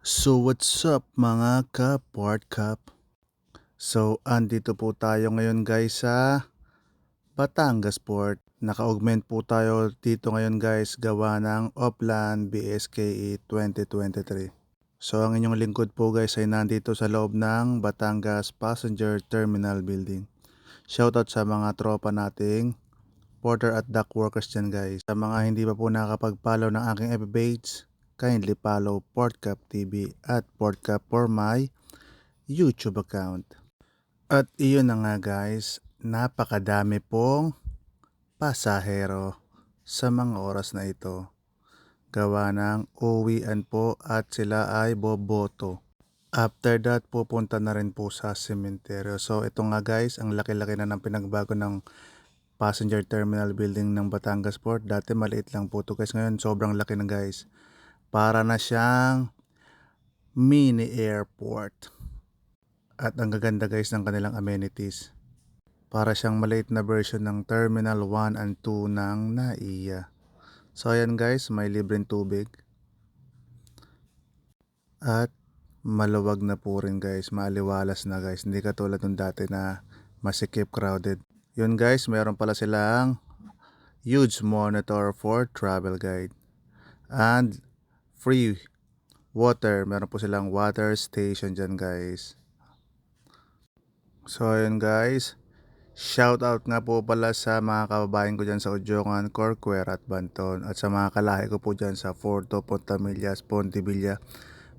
So what's up mga ka-Port Cup? So andito po tayo ngayon guys sa Batangas Port. Naka-augment po tayo dito ngayon guys gawa ng Oplan BSKE 2023. So ang inyong lingkod po guys ay nandito sa loob ng Batangas Passenger Terminal Building. Shoutout sa mga tropa nating porter at dock workers dyan guys. Sa mga hindi pa po nakapag-follow ng aking FB page, kindly follow Port Cup TV at Port Cup for my YouTube account. At iyon na nga guys, napakadami pong pasahero sa mga oras na ito. Gawa ng uwian po at sila ay boboto. After that, pupunta na rin po sa sementeryo. So ito nga guys, ang laki-laki na ng pinagbago ng passenger terminal building ng Batangas Port. Dati maliit lang po ito guys. Ngayon sobrang laki na guys. Para na siyang mini airport. At ang gaganda guys ng kanilang amenities. Para siyang maliit na version ng Terminal 1 and 2 ng NAIA. So ayan guys, may libreng tubig. At maluwag na po rin guys, maliwalas na guys. Hindi katulad ng dati na masikip crowded. Yun guys, meron pala silang huge monitor for travel guide. And free water, meron po silang water station dyan guys. So ayun guys, shout out nga po pala sa mga kababayan ko dyan sa Udjongan, Corcuer at Banton at sa mga kalahi ko po dyan sa Forto, Pontamillas, Pontevilla,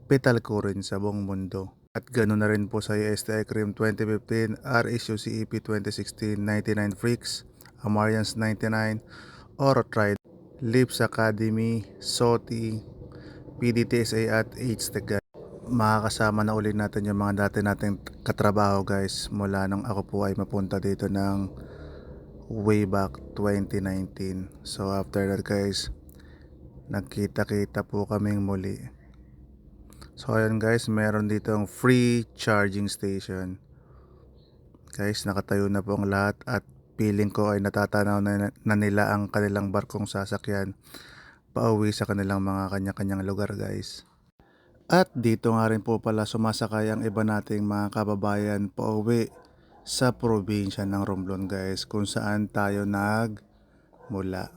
Petalcorin sa buong mundo. At ganoon na rin po sa STI Cream 2015, RSUCEP 2016, 99 Freaks, Amarians 99, Orotride, Lips Academy, SOTI, PDTSA at HTEC. Makakasama na ulit natin yung mga dati nating katrabaho guys mula nung ako po ay mapunta dito ng way back 2019. So after that guys, nagkita-kita po kaming muli. So ayan guys, meron ditong free charging station. Guys, nakatayo na po ang lahat at feeling ko ay natatanaw na nila ang kanilang barkong sasakyan pauwi sa kanilang mga kanya-kanyang lugar guys. At dito nga rin po pala sumasakay ang iba nating mga kababayan pauwi sa probinsya ng Romblon guys, kung saan tayo nagmula.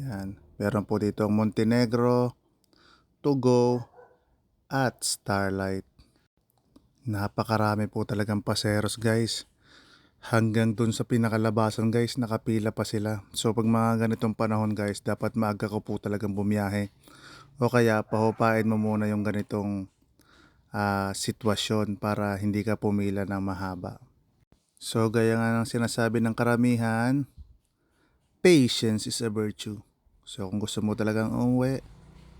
Yan. Meron po dito ang Montenegro, Tugo at Starlight. Napakarami po talagang paseros guys. Hanggang dun sa pinakalabasan guys, nakapila pa sila. So pag mga ganitong panahon guys, dapat maaga ko po talagang bumiyahe. O kaya pahupain mo muna yung ganitong sitwasyon para hindi ka pumila ng mahaba. So gaya nga ng sinasabi ng karamihan, patience is a virtue. So kung gusto mo talagang umuwi,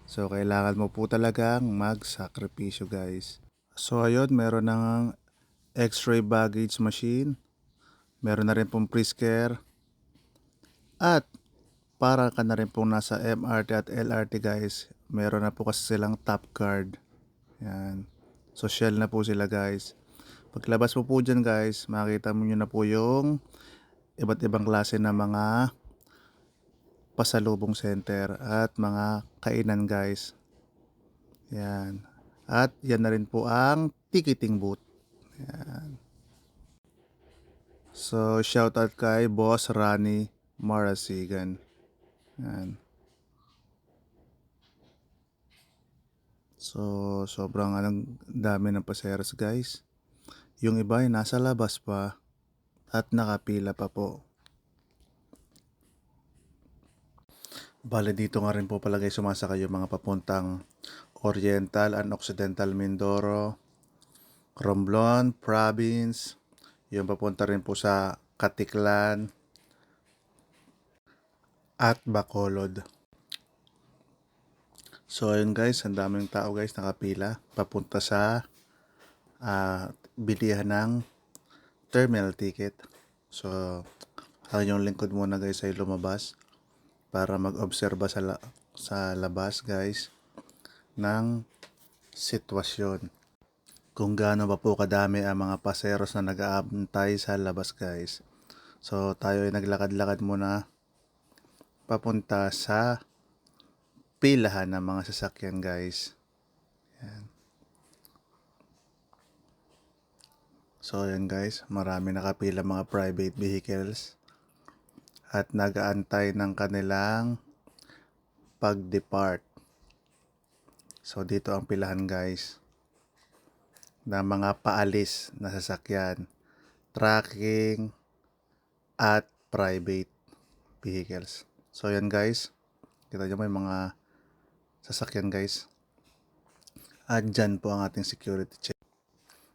so kailangan mo po talagang magsakripisyo guys. So ayun, meron ng X-ray baggage machine, meron na rin pong pre-scare, at para ka na rin pong nasa MRT at LRT guys, meron na po kasi silang top card. Yan. Social na po sila guys. Paglabas mo po dyan guys, makita mo nyo na po yung iba't ibang klase na mga pasalubong center at mga kainan guys. Yan. At yan na rin po ang ticketing booth. Yan. So shout out kay Boss Rani Marasigan. Yan. So sobrang dami ng paseros guys. Yung iba ay nasa labas pa at nakapila pa po. Bale dito nga rin po pala guys sumasakay yung mga papuntang Oriental and Occidental Mindoro, Romblon Province, yung papunta rin po sa Katiklan at Bacolod. So ayun guys, ang daming tao guys nakapila papunta sa bilihan ng terminal ticket. So ang yung lingkod muna guys ay lumabas para mag-obserba sa labas guys ng sitwasyon. Kung gaano pa po kadami ang mga paseros na nag-aantay sa labas guys. So tayo ay naglakad-lakad muna papunta sa pilahan ng mga sasakyan guys. Yan. So yan guys, marami nakapila mga private vehicles at nag-aantay ng kanilang pag-depart. So dito ang pilahan guys ng mga paalis na sasakyan, tracking at private vehicles. So yan guys, kita nyo may mga sasakyan guys. At dyan po ang ating security check.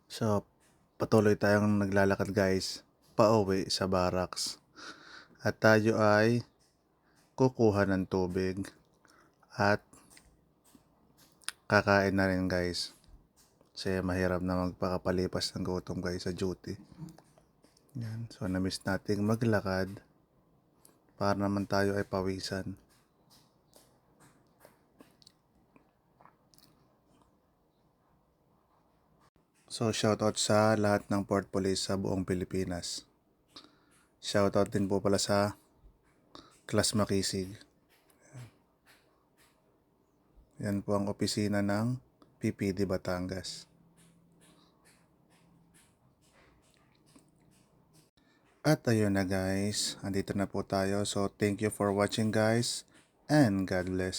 So patuloy tayong naglalakad guys pauwi sa barracks. At tayo ay kukuha ng tubig at kakain na rin guys. Kasi mahirap na magpakapalipas ng gutom guys sa duty. Yan. So na-miss nating maglakad para naman tayo ay pawisan. So shoutout sa lahat ng port police sa buong Pilipinas. Shoutout din po pala sa Class Makisig. Yan po ang opisina ng PPD Batangas. At ayun na guys, andito na po tayo. So thank you for watching guys and God bless.